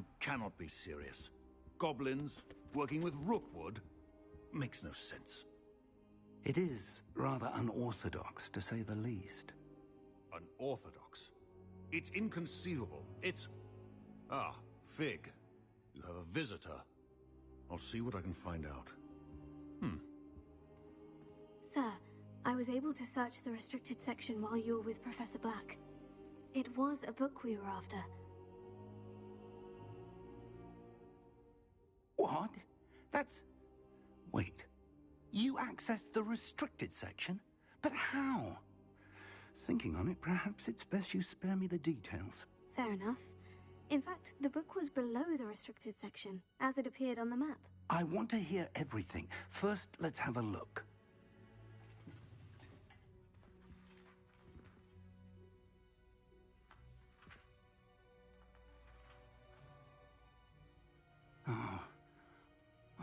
You cannot be serious. Goblins, working with Rookwood? Makes no sense. It is rather unorthodox, to say the least. Unorthodox? It's inconceivable. It's... Ah, Fig. You have a visitor. I'll see what I can find out. Sir, I was able to search the restricted section while you were with Professor Black. It was a book we were after. What? That's... Wait. You accessed the restricted section? But how? Thinking on it, perhaps it's best you spare me the details. Fair enough. In fact, the book was below the restricted section, as it appeared on the map. I want to hear everything. First, let's have a look.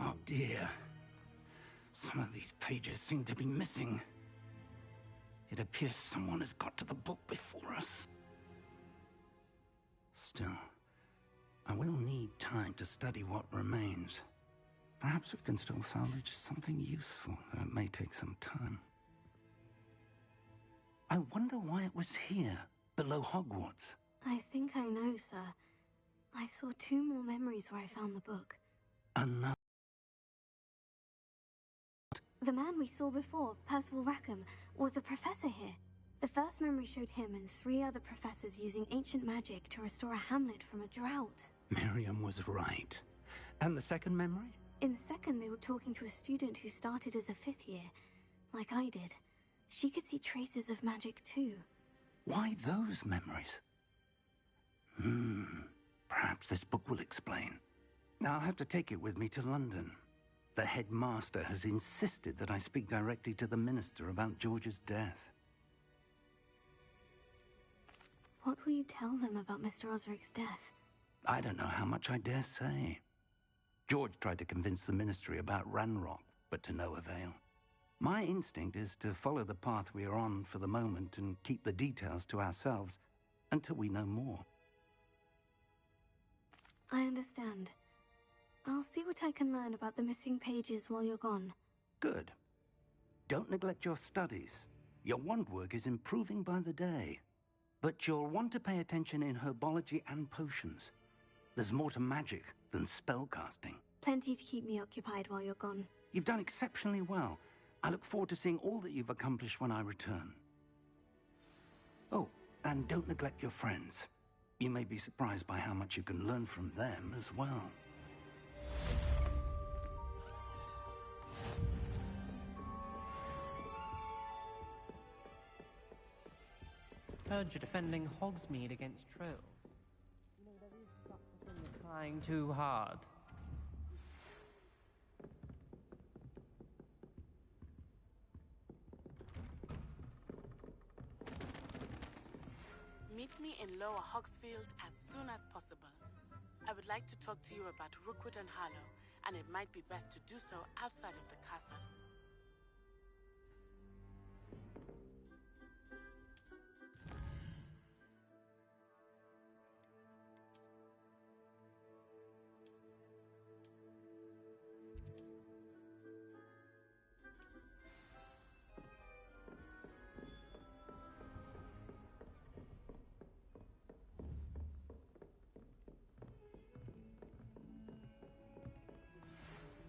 Oh dear. Some of these pages seem to be missing. It appears someone has got to the book before us. Still, I will need time to study what remains. Perhaps we can still salvage something useful, though it may take some time. I wonder why it was here, below Hogwarts. I think I know, sir. I saw 2 more memories where I found the book. Another... The man we saw before, Percival Rackham, was a professor here. The first memory showed him and 3 other professors using ancient magic to restore a hamlet from a drought. Miriam was right. And the second memory? In the second, they were talking to a student who started as a 5th year, like I did. She could see traces of magic too. Why those memories? Perhaps this book will explain. I'll have to take it with me to London. The headmaster has insisted that I speak directly to the minister about George's death. What will you tell them about Mr. Osric's death? I don't know how much I dare say. George tried to convince the ministry about Ranrock, but to no avail. My instinct is to follow the path we are on for the moment and keep the details to ourselves until we know more. I understand. I'll see what I can learn about the missing pages while you're gone. Good. Don't neglect your studies. Your wand work is improving by the day. But you'll want to pay attention in herbology and potions. There's more to magic than spellcasting. Plenty to keep me occupied while you're gone. You've done exceptionally well. I look forward to seeing all that you've accomplished when I return. Oh, and don't neglect your friends. You may be surprised by how much you can learn from them as well. Heard you're defending Hogsmeade against trolls. You know, there is such a thing as trying too hard. Meet me in Lower Hogsfield as soon as possible. I would like to talk to you about Rookwood and Harlow, and it might be best to do so outside of the castle.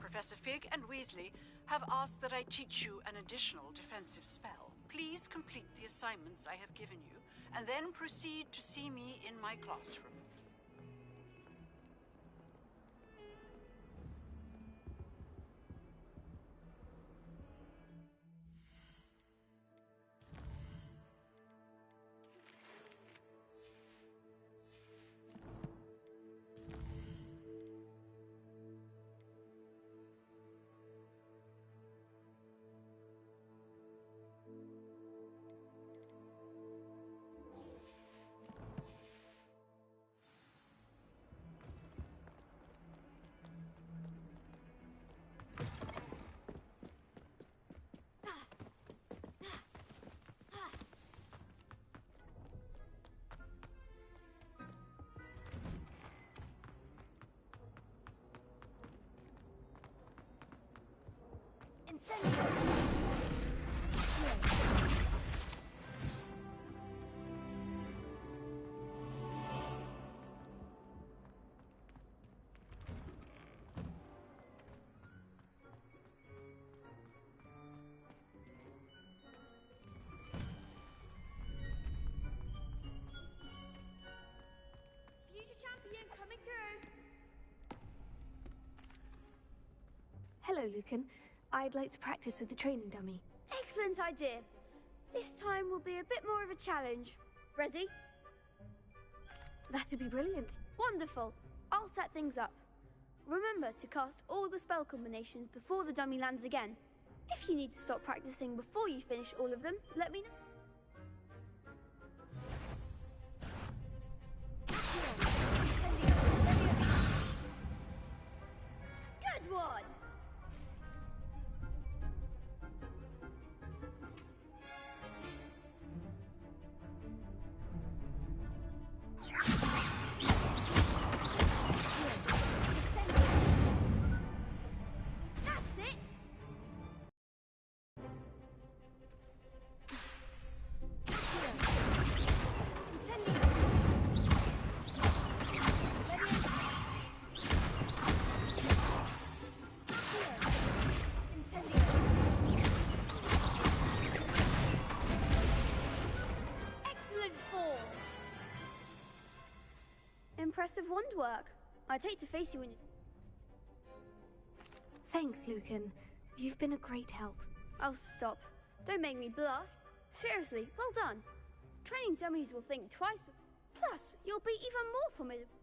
Professor Fig and Weasley have asked that I teach you an additional defensive spell. Please complete the assignments I have given you, and then proceed to see me in my classroom. Hello, Lucan. I'd like to practice with the training dummy. Excellent idea. This time will be a bit more of a challenge. Ready? That'd be brilliant. Wonderful. I'll set things up. Remember to cast all the spell combinations before the dummy lands again. If you need to stop practicing before you finish all of them, let me know. Good one! Impressive wand work. I'd hate to face you in... Thanks, Lucan. You've been a great help. Oh, stop. Don't make me blush. Seriously, well done. Training dummies will think twice, plus, you'll be even more formidable.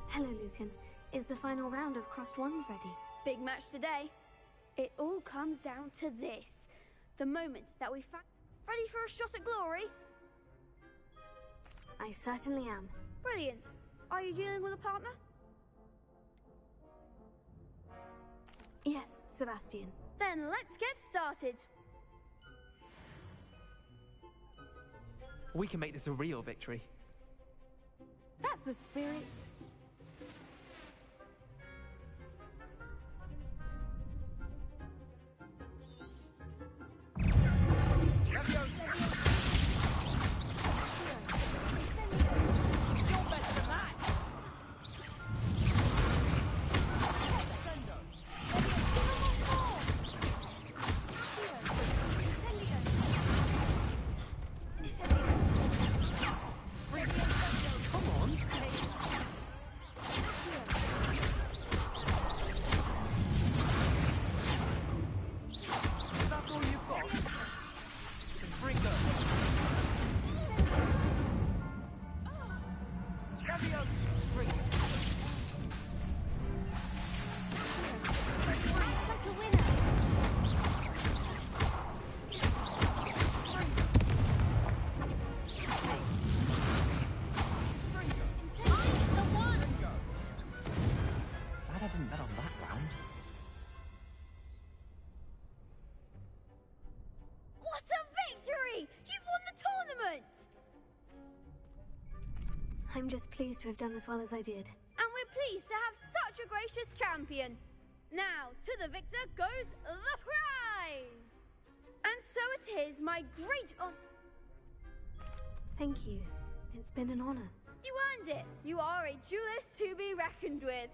Hello, Lucan. Is the final round of crossed wands ready? Big match today. It all comes down to this. The moment that we find... Ready for a shot at glory? I certainly am. Brilliant. Are you dealing with a partner? Yes, Sebastian. Then let's get started. We can make this a real victory. That's the spirit. I'm just pleased to have done as well as I did. And we're pleased to have such a gracious champion. Now, to the victor goes the prize! And so it is my great honor. Thank you. It's been an honor. You earned it. You are a duelist to be reckoned with.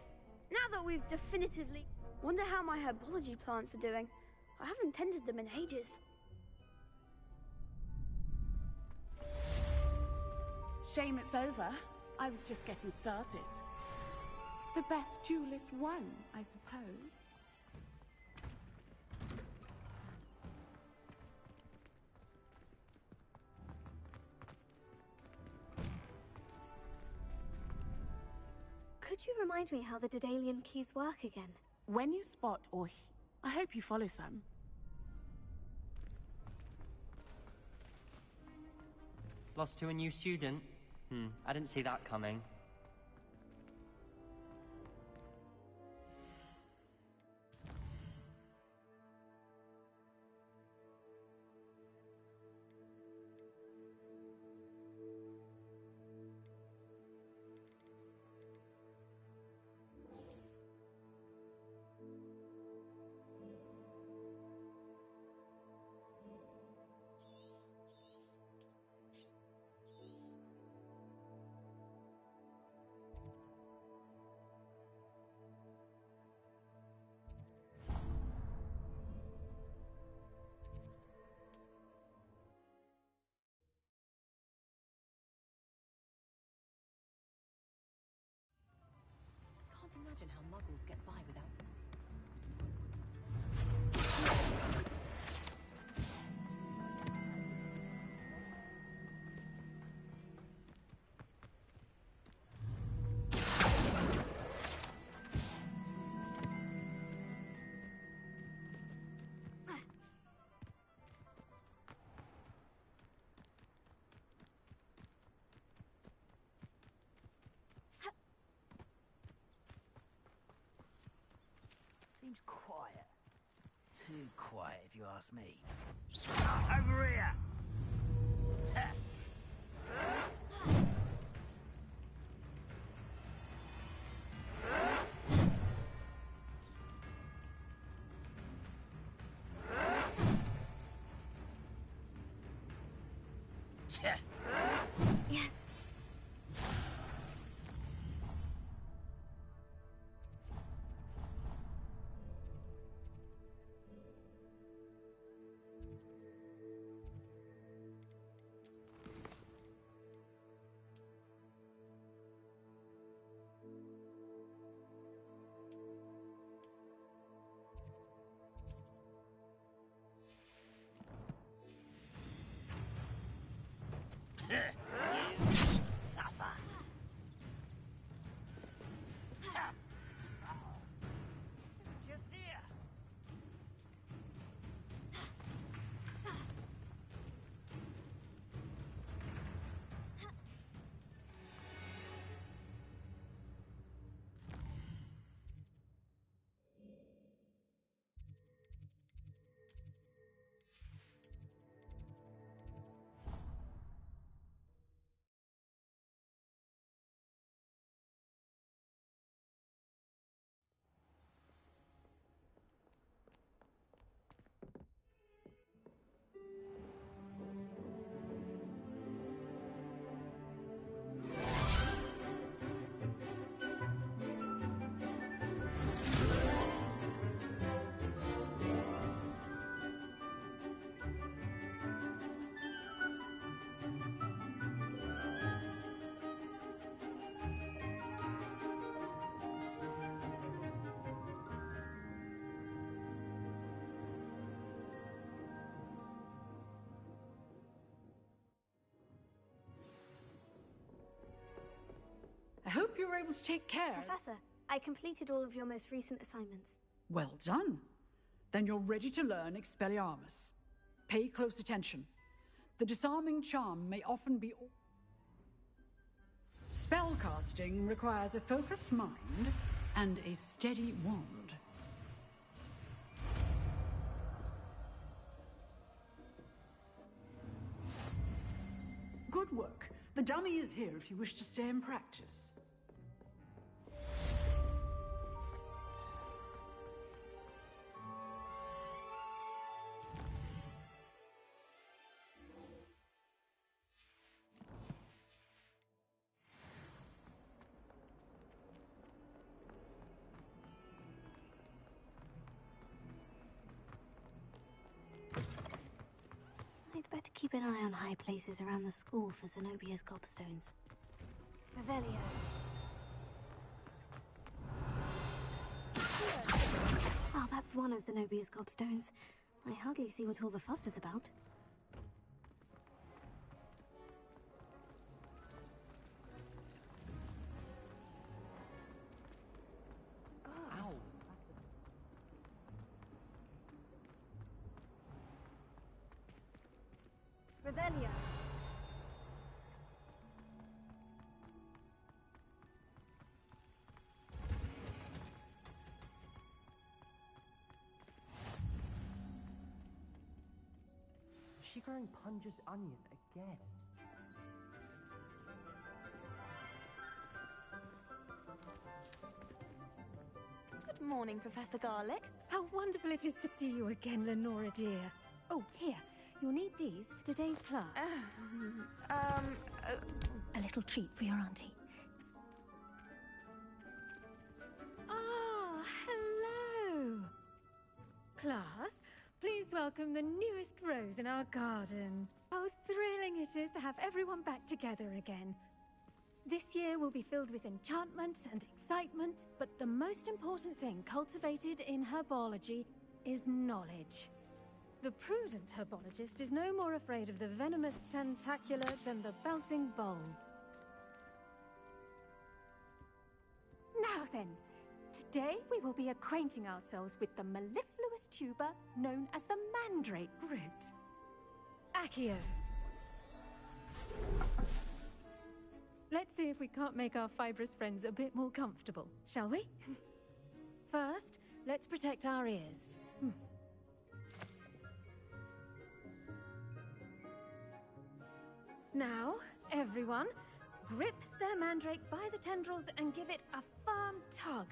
Now that we've definitively... Wonder how my herbology plants are doing. I haven't tended them in ages. Shame it's over. I was just getting started. The best duelist won, I suppose. Could you remind me how the Daedalian keys work again? When you spot or I hope you follow some. Lost to a new student? I didn't see that coming. imagine how muggles get by without them. Seems quiet. Too quiet, if you ask me. Over here! Yes. Suffer. Just here. I hope you were able to take care. Professor, I completed all of your most recent assignments. Well done. Then you're ready to learn Expelliarmus. Pay close attention. The disarming charm may often be... Spellcasting requires a focused mind and a steady wand. Good work. The dummy is here if you wish to stay and practice. I'd better keep an eye on high places around the school for Zenobia's gobstones. Revelio. Well, that's one of Zenobia's gobstones. I hardly see what all the fuss is about. Ow. Revelio. Is she growing Punja's onion again? Good morning, Professor Garlic. How wonderful it is to see you again, Lenora dear. Oh, here. You'll need these for today's class. A little treat for your auntie. Ah, hello. Class, please welcome the newest rose in our garden. How thrilling it is to have everyone back together again. This year will be filled with enchantment and excitement, but the most important thing cultivated in herbology is knowledge. The prudent herbologist is no more afraid of the venomous tentacular than the bouncing bulb. Now then, today we will be acquainting ourselves with the mellifluous tuber known as the mandrake root. Accio. Let's see if we can't make our fibrous friends a bit more comfortable, shall we? First, let's protect our ears. Now, everyone, grip their mandrake by the tendrils and give it a firm tug.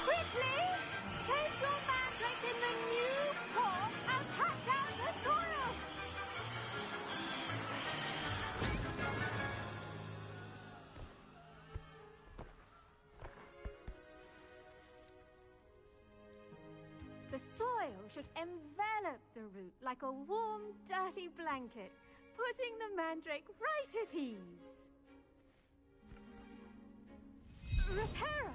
Quickly! Place your mandrake in the new pot and cut out the soil! The soil should envelop the root like a warm, dirty blanket, putting the mandrake right at ease. Reparo!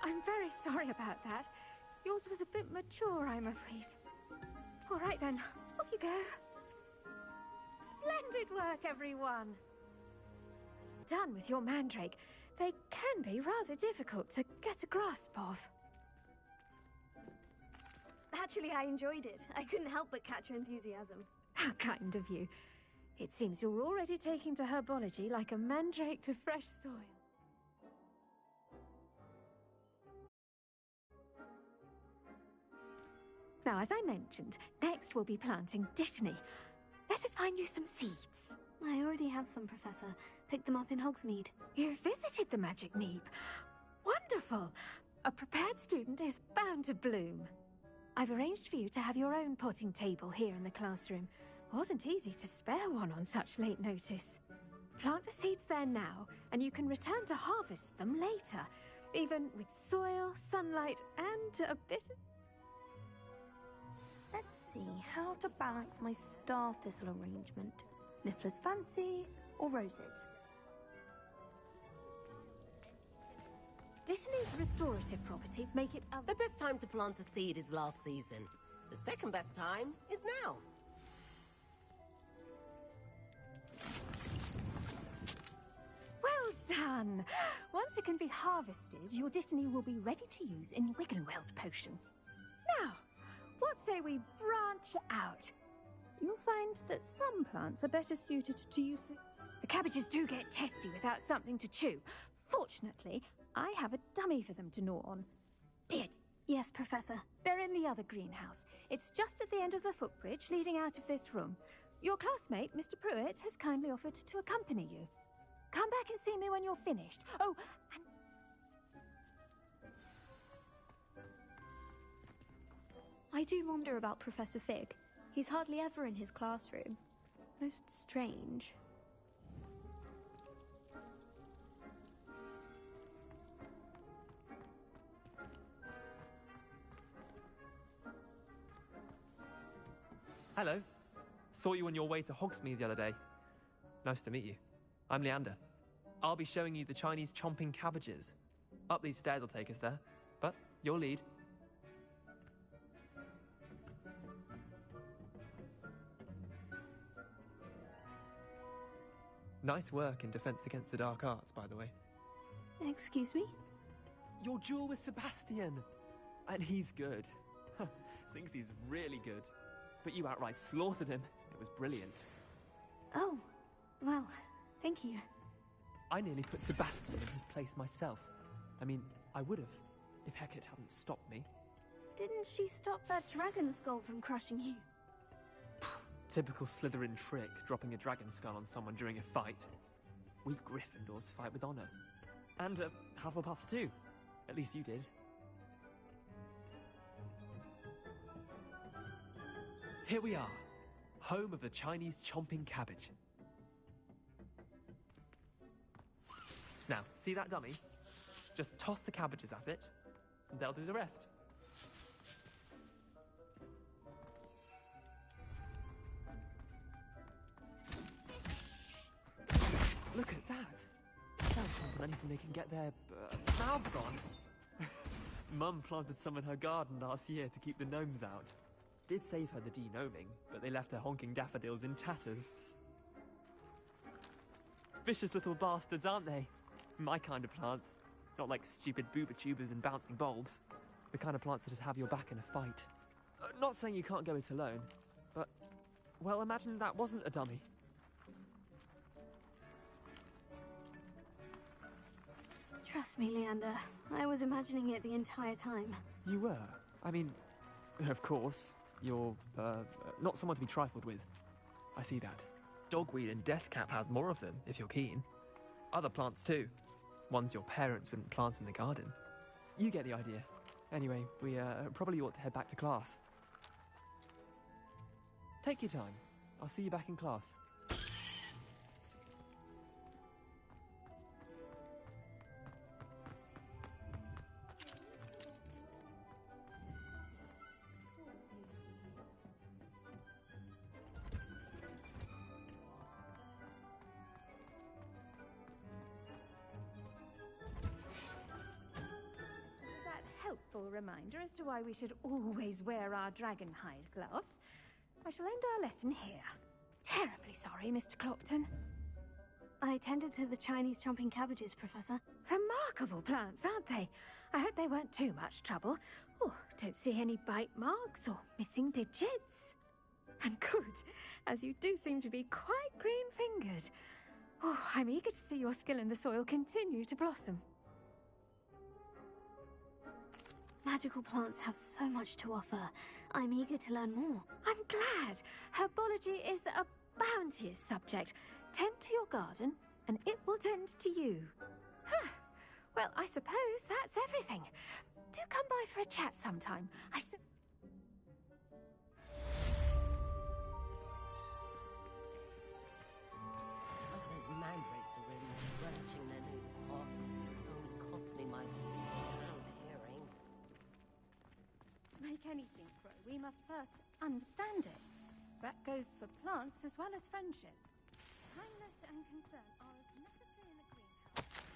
I'm very sorry about that. Yours was a bit mature, I'm afraid. All right then, off you go. Splendid work, everyone! Done with your mandrake. They can be rather difficult to get a grasp of. Actually, I enjoyed it. I couldn't help but catch your enthusiasm. How kind of you. It seems you're already taking to herbology like a mandrake to fresh soil. Now, as I mentioned, next we'll be planting dittany. Let us find you some seeds. I already have some, Professor. Picked them up in Hogsmeade. You visited the Magic Neep. Wonderful! A prepared student is bound to bloom. I've arranged for you to have your own potting table here in the classroom. Wasn't easy to spare one on such late notice. Plant the seeds there now, and you can return to harvest them later, even with soil, sunlight, and a bit of... Let's see how to balance my star thistle arrangement. Niffler's fancy or roses? Dittany's restorative properties make it a... The best time to plant a seed is last season. The second best time is now. Well done! Once it can be harvested, your Dittany will be ready to use in Wiggenweld potion. Now, what say we branch out? You'll find that some plants are better suited to use... The cabbages do get testy without something to chew. Fortunately, I have a dummy for them to gnaw on. Beard. Yes, Professor. They're in the other greenhouse. It's just at the end of the footbridge leading out of this room. Your classmate, Mr. Pruitt, has kindly offered to accompany you. Come back and see me when you're finished. Oh, and... I do wonder about Professor Fig. He's hardly ever in his classroom. Most strange. Hello. Saw you on your way to Hogsmeade the other day. Nice to meet you. I'm Leander. I'll be showing you the Chinese chomping cabbages. Up these stairs will take us there, but your lead. Nice work in Defense Against the Dark Arts, by the way. Excuse me? Your duel with Sebastian. And he's good. Thinks he's really good. But you outright slaughtered him. It was brilliant. Oh, well, thank you. I nearly put Sebastian in his place myself. I mean, I would have, if Hecate hadn't stopped me. Didn't she stop that dragon skull from crushing you? Typical Slytherin trick, dropping a dragon skull on someone during a fight. We Gryffindors fight with honor. And Hufflepuffs too. At least you did. Here we are, home of the Chinese chomping cabbage. Now, see that dummy? Just toss the cabbages at it, and they'll do the rest. Look at that! They'll jump on anything they can get their mouths on. Mum planted some in her garden last year to keep the gnomes out. Did save her the de-gnoming, but they left her honking daffodils in tatters. Vicious little bastards, aren't they? My kind of plants. Not like stupid booba tubers and bouncing bulbs. The kind of plants that just have your back in a fight. Not saying you can't go it alone, but, well, imagine that wasn't a dummy. Trust me, Leander. I was imagining it the entire time. You were? I mean, of course, you're, not someone to be trifled with. I see that. Dogweed and deathcap has more of them, if you're keen. Other plants too. Ones your parents wouldn't plant in the garden. You get the idea. Anyway, we probably ought to head back to class. Take your time. I'll see you back in class. Reminder as to why we should always wear our dragon hide gloves. I shall end our lesson here. Terribly sorry, Mr. Clopton. I tended to the Chinese chomping cabbages, Professor. Remarkable plants, aren't they? I hope they weren't too much trouble. Oh, don't see any bite marks or missing digits. And good, as you do seem to be quite green-fingered. Oh, I'm eager to see your skill in the soil continue to blossom. Magical plants have so much to offer. I'm eager to learn more. I'm glad. Herbology is a bounteous subject. Tend to your garden, and it will tend to you. Huh. Well, I suppose that's everything. Do come by for a chat sometime. Those mandrakes are really scratching their new pots. Only cost me my sound hearing. To make anything grow, we must first understand it. That goes for plants as well as friendships. Kindness and concern are as necessary in a greenhouse.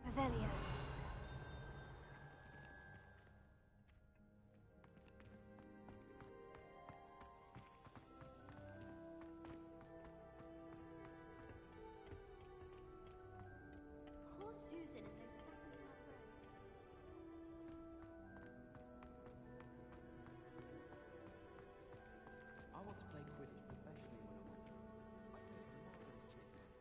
Revelio. Poor Susan and those fucking cowboys. I want to play Quidditch professionally when I'm older. I gave a marvelous chase.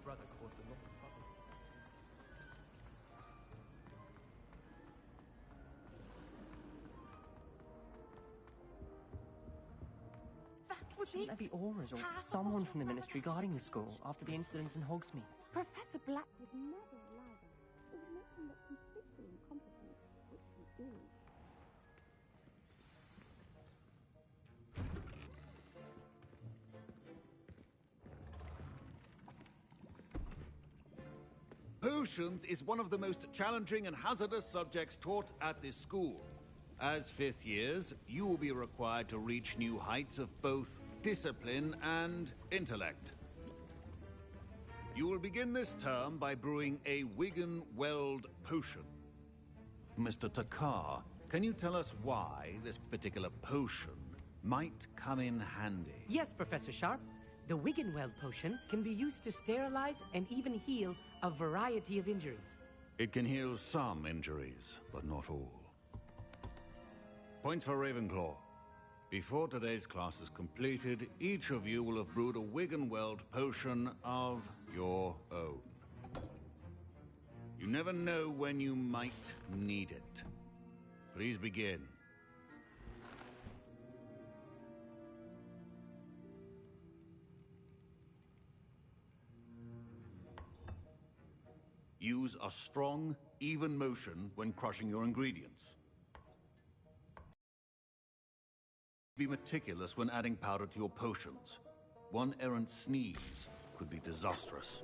brother caused a lot of trouble. Shouldn't there be auras or someone from the ministry guarding the school after the incident in Hogsmeade? Professor Black would never allow that. It would make him look completely incompetent, which he is. Potions is one of the most challenging and hazardous subjects taught at this school. As fifth years, you will be required to reach new heights of both discipline and intellect. You will begin this term by brewing a Wigan Weld potion. Mr. Takar, can you tell us why this particular potion might come in handy? Yes, Professor Sharp. The Wiggenweld potion can be used to sterilize and even heal a variety of injuries. It can heal some injuries, but not all. Points for Ravenclaw. Before today's class is completed, each of you will have brewed a Wiggenweld potion of your own. You never know when you might need it. Please begin. Use a strong, even motion when crushing your ingredients. Be meticulous when adding powder to your potions. One errant sneeze could be disastrous.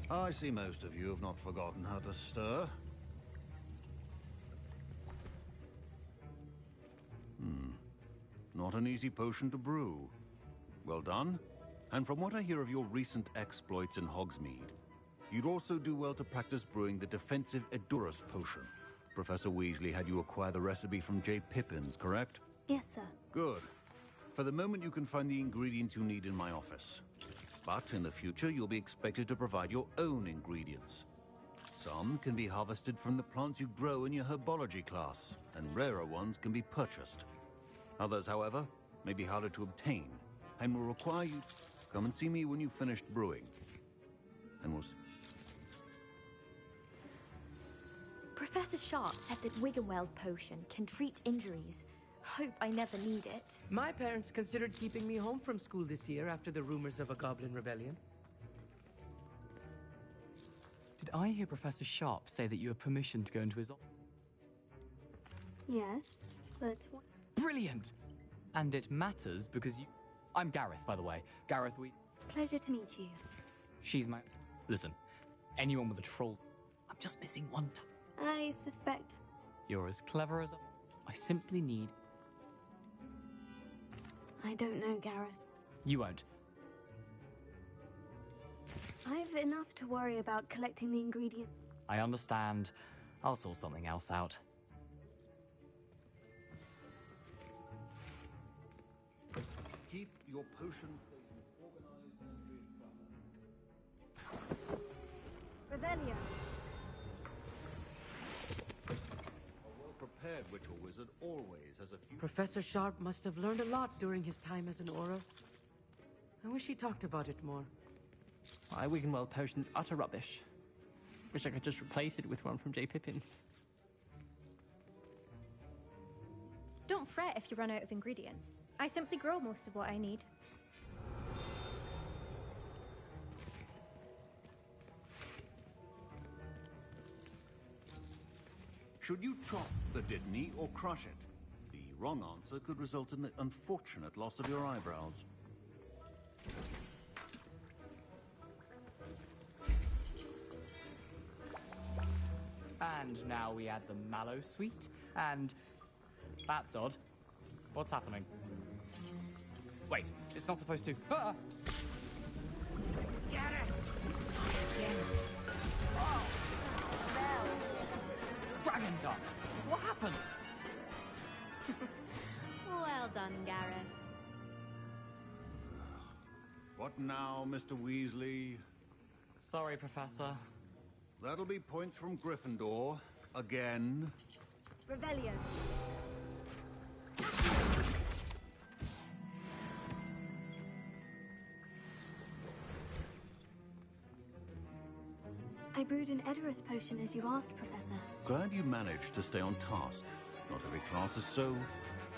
I see most of you have not forgotten how to stir. Not an easy potion to brew. Well done. And from what I hear of your recent exploits in Hogsmeade, you'd also do well to practice brewing the defensive Edurus potion. Professor Weasley had you acquire the recipe from J. Pippin's, correct? Yes, sir. Good. For the moment, you can find the ingredients you need in my office. But in the future, you'll be expected to provide your own ingredients. Some can be harvested from the plants you grow in your herbology class, and rarer ones can be purchased. Others, however, may be harder to obtain, and will require you to come and see me when you've finished brewing. And Professor Sharp said that Wiggenweld potion can treat injuries. Hope I never need it. My parents considered keeping me home from school this year after the rumors of a goblin rebellion. Did I hear Professor Sharp say that you have permission to go into his office? Yes, but... Brilliant! And it matters because you... I'm Gareth, by the way. Gareth, Pleasure to meet you. She's my... Listen, anyone with a troll... I'm just missing one I suspect... You're as clever as I simply need... I don't know, Gareth. You won't. I've enough to worry about collecting the ingredients. I understand. I'll sort something else out. keep your potion stations organized and in Revelio. prepared witch or wizard always has a few... Professor Sharp must have learned a lot during his time as an Auror. I wish he talked about it more. My Wiggenweld potion's utter rubbish. Wish I could just replace it with one from J. Pippin's. Don't fret if you run out of ingredients. I simply grow most of what I need. Should you chop the Dittany or crush it? The wrong answer could result in the unfortunate loss of your eyebrows. And now we add the mallow sweet, and... That's odd. What's happening? Wait, it's not supposed to... Ah! Get it! again. Dragon Dog! What happened? Well done, Gareth. What now, Mr. Weasley? Sorry, Professor. That'll be points from Gryffindor. Again. Revelio. I brewed an Edorus potion as you asked, Professor. Glad you managed to stay on task. Not every class is so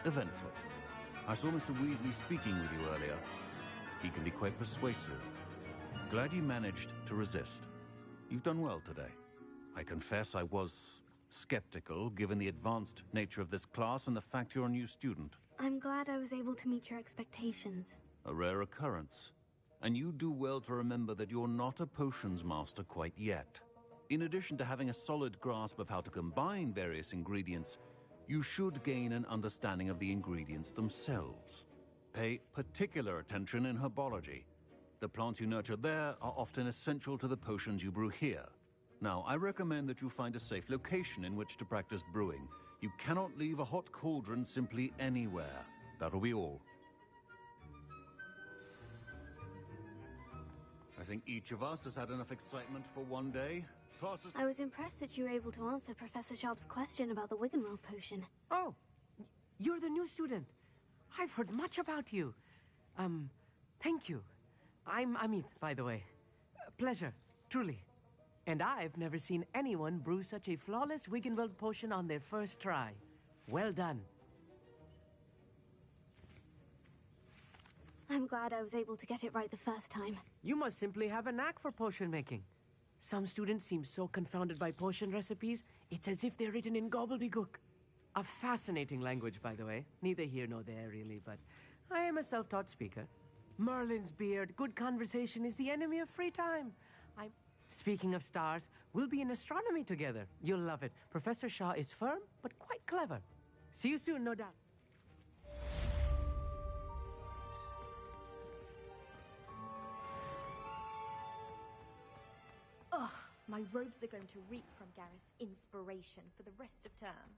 eventful. I saw Mr. Weasley speaking with you earlier. He can be quite persuasive. Glad you managed to resist. You've done well today. I confess I was skeptical, given the advanced nature of this class and the fact you're a new student. I'm glad I was able to meet your expectations. A rare occurrence. And you do well to remember that you're not a potions master quite yet. In addition to having a solid grasp of how to combine various ingredients, you should gain an understanding of the ingredients themselves. Pay particular attention in herbology. The plants you nurture there are often essential to the potions you brew here. Now, I recommend that you find a safe location in which to practice brewing. You cannot leave a hot cauldron simply anywhere. That'll be all. I think each of us has had enough excitement for one day. Classes... I was impressed that you were able to answer Professor Sharp's question about the Wiggenweld potion. Oh, you're the new student. I've heard much about you. Thank you. I'm Amit, by the way. Pleasure, truly. And I've never seen anyone brew such a flawless Wiggenweld potion on their first try. Well done. I'm glad I was able to get it right the first time. You must simply have a knack for potion making. Some students seem so confounded by potion recipes, it's as if they're written in gobbledygook. A fascinating language, by the way. Neither here nor there, really, but I am a self-taught speaker. Merlin's beard, good conversation is the enemy of free time. Speaking of stars, we'll be in astronomy together. You'll love it. Professor Shaw is firm, but quite clever. See you soon, no doubt. Ugh, my robes are going to reek from Gareth's inspiration for the rest of term.